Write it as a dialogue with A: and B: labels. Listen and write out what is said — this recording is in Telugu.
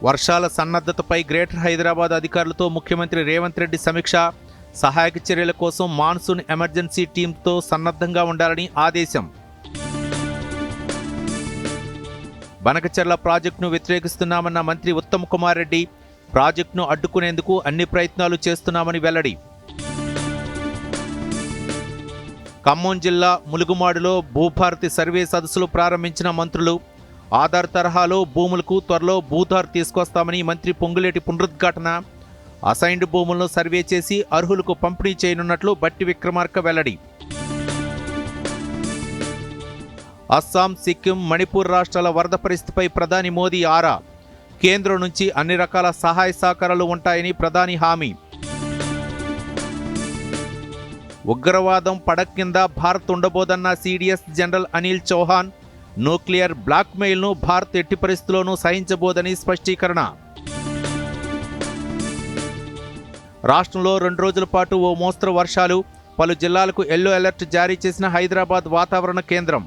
A: వర్షాల సన్నద్ధతపై గ్రేటర్ హైదరాబాద్ అధికారులతో ముఖ్యమంత్రి రేవంత్ రెడ్డి సమీక్ష. సహాయక చర్యల కోసం మాన్సూన్ ఎమర్జెన్సీ టీంతో సన్నద్ధంగా ఉండాలని ఆదేశం. బనకచెర్ల ప్రాజెక్టును వ్యతిరేకిస్తున్నామన్న మంత్రి ఉత్తమ్ కుమార్ రెడ్డి. ప్రాజెక్టును అడ్డుకునేందుకు అన్ని ప్రయత్నాలు చేస్తున్నామని వెల్లడి. ఖమ్మం జిల్లా ములుగుమాడులో భూభారతి సర్వే సదస్సులు ప్రారంభించిన మంత్రులు. ఆధార్ తరహాలో భూములకు త్వరలో భూధార్ తీసుకొస్తామని మంత్రి పొంగులేటి పునరుద్ఘాటన. అసైన్డ్ భూములను సర్వే చేసి అర్హులకు పంపిణీ చేయనున్నట్లు బట్టి విక్రమార్క వెల్లడి. అస్సాం, సిక్కిం, మణిపూర్ రాష్ట్రాల వరద పరిస్థితిపై ప్రధాని మోదీ ఆరా. కేంద్రం నుంచి అన్ని రకాల సహాయ సహకారాలు ఉంటాయని ప్రధాని హామీ. ఉగ్రవాదం పడక కింద భారత్ ఉండబోదన్న CDS general Anil Chauhan. Nuclear బ్లాక్మెయిల్ను భారత్ ఎట్టి పరిస్థితుల్లోనూ సహించబోదని స్పష్టీకరణ. రాష్ట్రంలో 2 రోజుల పాటు ఓ మోస్తరు వర్షాలు. పలు జిల్లాలకు ఎల్లో అలర్ట్ జారీ చేసిన హైదరాబాద్ వాతావరణ కేంద్రం.